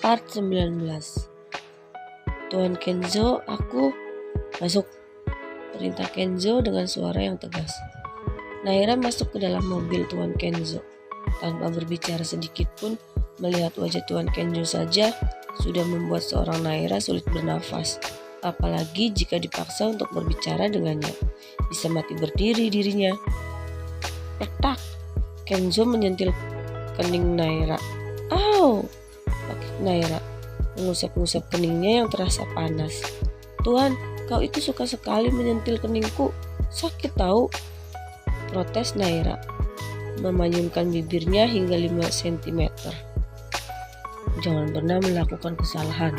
Part 19. Tuan Kenzo, aku masuk, perintah Kenzo dengan suara yang tegas. Naira masuk ke dalam mobil Tuan Kenzo. Tanpa berbicara sedikit pun, melihat wajah Tuan Kenzo saja sudah membuat seorang Naira sulit bernafas. Apalagi jika dipaksa untuk berbicara dengannya. Bisa mati berdiri dirinya. Petak! Kenzo menyentil kening Naira. Au! Pakik Naira mengusap-ngusap keningnya yang terasa panas. Tuan, kau itu suka sekali menyentil keningku. Sakit tahu. Protes Naira, memanyunkan bibirnya hingga 5 cm. Jangan pernah melakukan kesalahan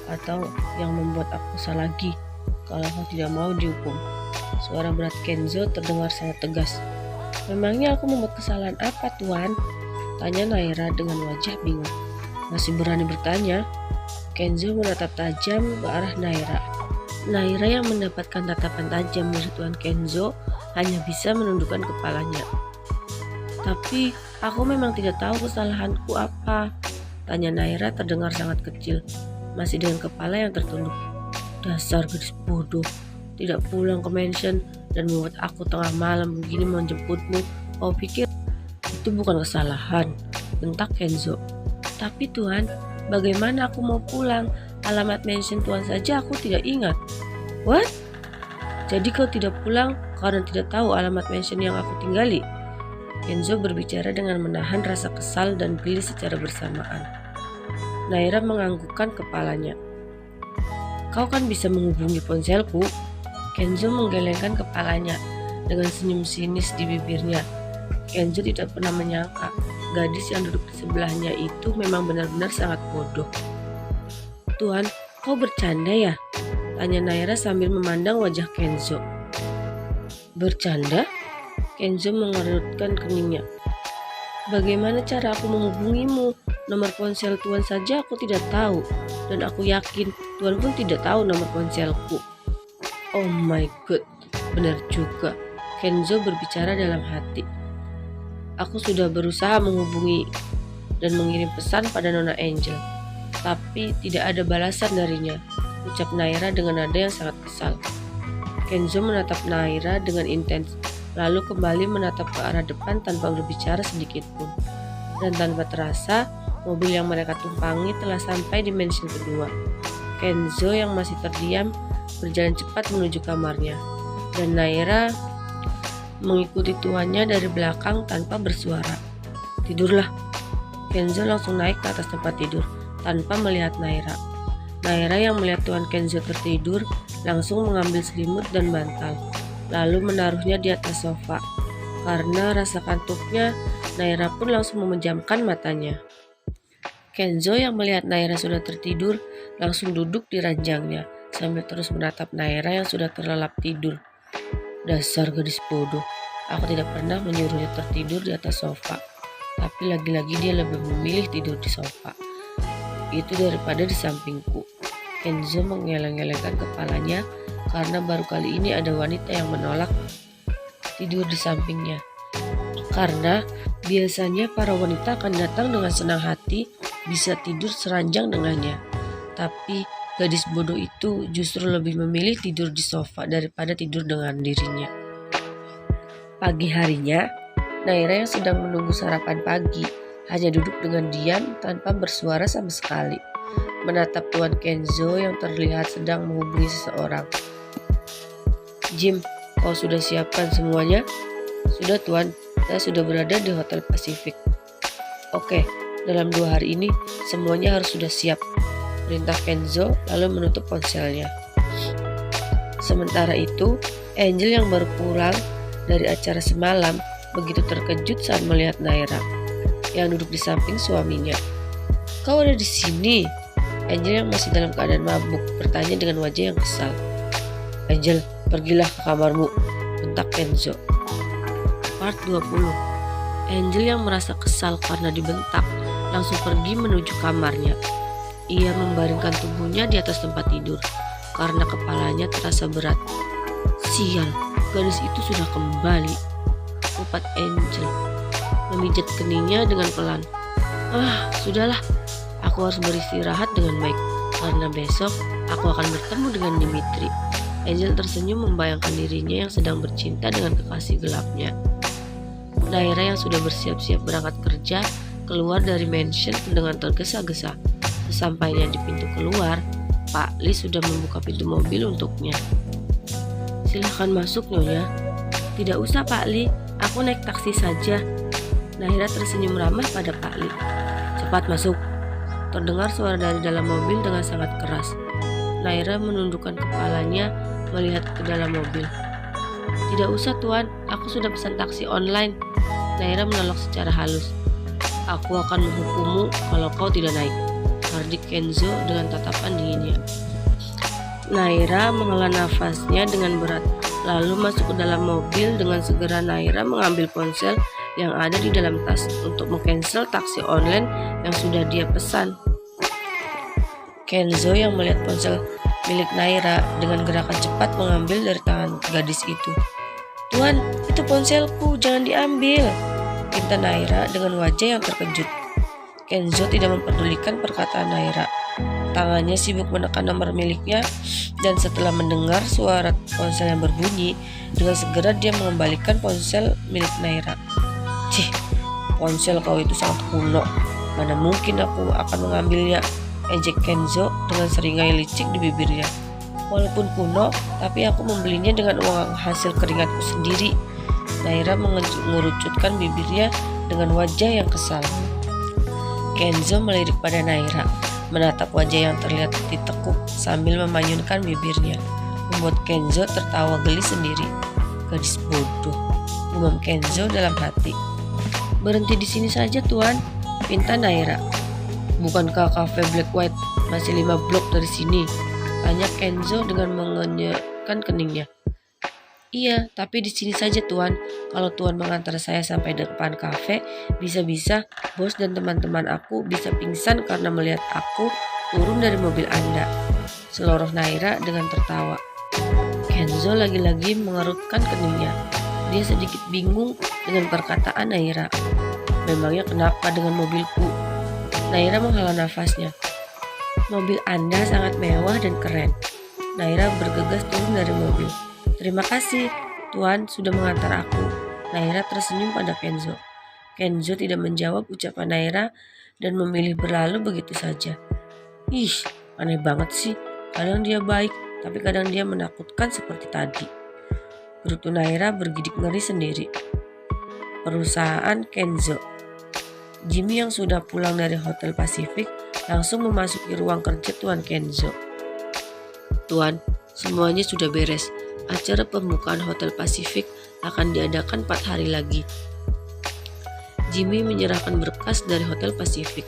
atau yang membuat aku salah lagi kalau kau tidak mau dihukum. Suara berat Kenzo terdengar sangat tegas. Memangnya aku membuat kesalahan apa, Tuan? Tanya Naira dengan wajah bingung. Masih berani bertanya? Kenzo menatap tajam ke arah Naira. Naira yang mendapatkan tatapan tajam dari Tuan Kenzo hanya bisa menundukkan kepalanya. Tapi aku memang tidak tahu kesalahanku apa. Tanya Naira terdengar sangat kecil, masih dengan kepala yang tertunduk. Dasar gadis bodoh, tidak pulang ke mansion dan membuat aku tengah malam begini menjemputmu. Kau pikir itu bukan kesalahan? Bentak Kenzo. Tapi Tuan, bagaimana aku mau pulang? Alamat mansion Tuan saja aku tidak ingat. What? Jadi kau tidak pulang karena tidak tahu alamat mansion yang aku tinggali? Kenzo berbicara dengan menahan rasa kesal dan geli secara bersamaan. Naira menganggukkan kepalanya. Kau kan bisa menghubungi ponselku? Kenzo menggelengkan kepalanya dengan senyum sinis di bibirnya. Kenzo tidak pernah menyangka gadis yang duduk di sebelahnya itu memang benar-benar sangat bodoh. Tuan, kau bercanda ya? Tanya Naira sambil memandang wajah Kenzo. Bercanda? Kenzo mengerutkan keningnya. Bagaimana cara aku menghubungimu? Nomor ponsel Tuan saja aku tidak tahu. Dan aku yakin Tuan pun tidak tahu nomor ponselku. Oh my god, benar juga. Kenzo berbicara dalam hati. Aku sudah berusaha menghubungi dan mengirim pesan pada Nona Angel, tapi tidak ada balasan darinya, ucap Naira dengan nada yang sangat kesal. Kenzo menatap Naira dengan intens, lalu kembali menatap ke arah depan tanpa berbicara sedikit pun. Dan tanpa terasa, mobil yang mereka tumpangi telah sampai di mansion kedua. Kenzo yang masih terdiam berjalan cepat menuju kamarnya, dan Naira mengikuti tuannya dari belakang tanpa bersuara. Tidurlah. Kenzo langsung naik ke atas tempat tidur tanpa melihat Naira. Naira yang melihat Tuan Kenzo tertidur langsung mengambil selimut dan bantal, lalu menaruhnya di atas sofa. Karena rasa kantuknya, Naira pun langsung memejamkan matanya. Kenzo yang melihat Naira sudah tertidur langsung duduk di ranjangnya sambil terus menatap Naira yang sudah terlelap tidur. Dasar gadis bodoh, aku tidak pernah menyuruhnya tertidur di atas sofa. Tapi lagi-lagi dia lebih memilih tidur di sofa itu daripada di sampingku. Kenzo mengeleng-elengkan kepalanya karena baru kali ini ada wanita yang menolak tidur di sampingnya. Karena biasanya para wanita akan datang dengan senang hati bisa tidur seranjang dengannya. Tapi gadis bodoh itu justru lebih memilih tidur di sofa daripada tidur dengan dirinya. Pagi harinya, Naira yang sedang menunggu sarapan pagi hanya duduk dengan diam tanpa bersuara sama sekali, menatap Tuan Kenzo yang terlihat sedang menghubungi seseorang. Jim, kau sudah siapkan semuanya? Sudah Tuan, saya sudah berada di Hotel Pacific. Oke, dalam 2 hari ini semuanya harus sudah siap, perintah Kenzo lalu menutup ponselnya. Sementara itu, Angel yang baru pulang dari acara semalam begitu terkejut saat melihat Naira yang duduk di samping suaminya. Kau ada di sini? Angel yang masih dalam keadaan mabuk bertanya dengan wajah yang kesal. Angel, pergilah ke kamarmu, bentak Kenzo. Part 20. Angel yang merasa kesal karena dibentak langsung pergi menuju kamarnya. Ia membaringkan tubuhnya di atas tempat tidur karena kepalanya terasa berat. Sial, gadis itu sudah kembali, upat Angel, memijat keningnya dengan pelan. Sudahlah, Aku harus beristirahat dengan baik, karena besok aku akan bertemu dengan Dimitri. Angel tersenyum membayangkan dirinya yang sedang bercinta dengan kekasih gelapnya. Naira yang sudah bersiap-siap berangkat kerja keluar dari mansion dengan tergesa-gesa. Sesampainya di pintu keluar, Pak Li sudah membuka pintu mobil untuknya. "Silahkan masuk, Nyonya." "Tidak usah, Pak Li, aku naik taksi saja." Naira tersenyum ramah pada Pak Li. "Cepat masuk." Terdengar suara dari dalam mobil dengan sangat keras. Naira menundukkan kepalanya melihat ke dalam mobil. "Tidak usah, Tuan, aku sudah pesan taksi online." Naira menolak secara halus. "Aku akan menghukummu kalau kau tidak naik," hardik Kenzo dengan tatapan dinginnya. Naira menghela nafasnya dengan berat, lalu masuk ke dalam mobil. Dengan segera Naira mengambil ponsel yang ada di dalam tas untuk mengcancel taksi online yang sudah dia pesan. Kenzo yang melihat ponsel milik Naira dengan gerakan cepat mengambil dari tangan gadis itu. "Tuan, itu ponselku, jangan diambil," pinta Naira dengan wajah yang terkejut. Kenzo tidak mempedulikan perkataan Naira. Tangannya sibuk menekan nomor miliknya, dan setelah mendengar suara ponsel yang berbunyi, dengan segera dia mengembalikan ponsel milik Naira. "Cih, ponsel kau itu sangat kuno. Mana mungkin aku akan mengambilnya," ejek Kenzo dengan seringai licik di bibirnya. "Walaupun kuno, tapi aku membelinya dengan uang hasil keringatku sendiri." Naira mengerucutkan bibirnya dengan wajah yang kesal. Kenzo melirik pada Naira, menatap wajah yang terlihat ditekuk sambil memanyunkan bibirnya, membuat Kenzo tertawa geli sendiri. "Gadis bodoh," gumam Kenzo dalam hati. "Berhenti di sini saja, Tuan," pinta Naira. "Bukankah kafe Black White masih 5 blok dari sini?" tanya Kenzo dengan mengenyekkan keningnya. "Iya, tapi di sini saja, Tuan. Kalau Tuan mengantar saya sampai depan kafe, bisa-bisa bos dan teman-teman aku bisa pingsan karena melihat aku turun dari mobil Anda," seloroh Naira dengan tertawa. Kenzo lagi-lagi mengerutkan keningnya. Dia sedikit bingung dengan perkataan Naira. "Memangnya kenapa dengan mobilku?" Naira menghela nafasnya. "Mobil Anda sangat mewah dan keren." Naira bergegas turun dari mobil. "Terima kasih, Tuan, sudah mengantar aku." Naira tersenyum pada Kenzo. Kenzo tidak menjawab ucapan Naira dan memilih berlalu begitu saja. "Ih, aneh banget sih. Kadang dia baik, tapi kadang dia menakutkan seperti tadi." Gerutu Naira bergidik ngeri sendiri. Perusahaan Kenzo. Jimmy yang sudah pulang dari Hotel Pacific langsung memasuki ruang kerja Tuan Kenzo. "Tuan, semuanya sudah beres. Acara pembukaan Hotel Pacific akan diadakan 4 hari lagi." Jimmy menyerahkan berkas dari Hotel Pacific.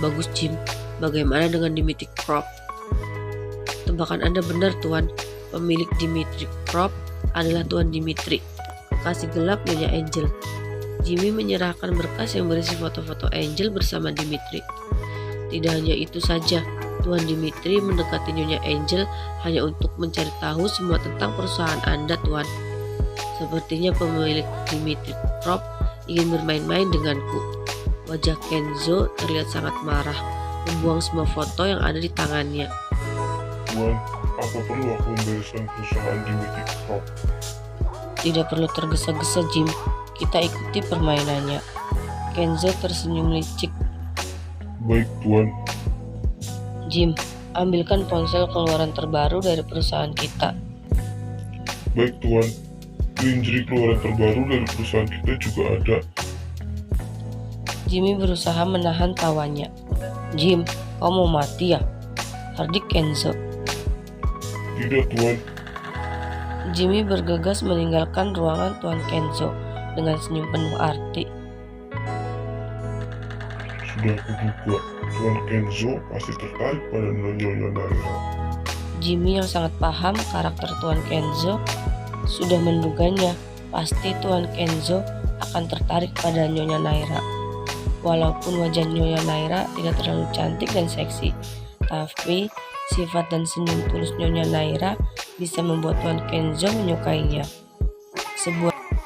"Bagus, Jim. Bagaimana dengan Dimitri Krop?" "Tebakan Anda benar, Tuan. Pemilik Dimitri Krop adalah Tuan Dimitri, kekasih gelap Nyonya Angel." Jimmy menyerahkan berkas yang berisi foto-foto Angel bersama Dimitri. "Tidak hanya itu saja, Tuan Dimitri mendekati Nyonya Angel hanya untuk mencari tahu semua tentang perusahaan Anda, Tuan. Sepertinya pemilik Dimitri Krop ingin bermain-main denganku." Wajah Kenzo terlihat sangat marah, membuang semua foto yang ada di tangannya. "Tuan, apa perlu aku membereskan perusahaan Dimitri Krop?" "Tidak perlu tergesa-gesa, Jim. Kita ikuti permainannya." Kenzo tersenyum licik. "Baik, Tuan." "Jim, ambilkan ponsel keluaran terbaru dari perusahaan kita." "Baik, Tuan. Lingerie keluaran terbaru dari perusahaan kita juga ada." Jimmy berusaha menahan tawanya. "Jim, kau mau mati ya?" hardik Kenzo. "Tidak, Tuan." Jimmy bergegas meninggalkan ruangan Tuan Kenzo dengan senyum penuh arti. "Sudah kuduga, Tuan Kenzo pasti tertarik pada Nyonya Naira." Jimmy yang sangat paham karakter Tuan Kenzo sudah menduganya. Pasti Tuan Kenzo akan tertarik pada Nyonya Naira. Walaupun wajah Nyonya Naira tidak terlalu cantik dan seksi, tapi sifat dan senyum tulus Nyonya Naira bisa membuat Tuan Kenzo menyukainya.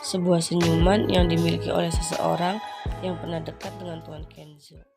Sebuah senyuman yang dimiliki oleh seseorang yang pernah dekat dengan Tuan Kenzo.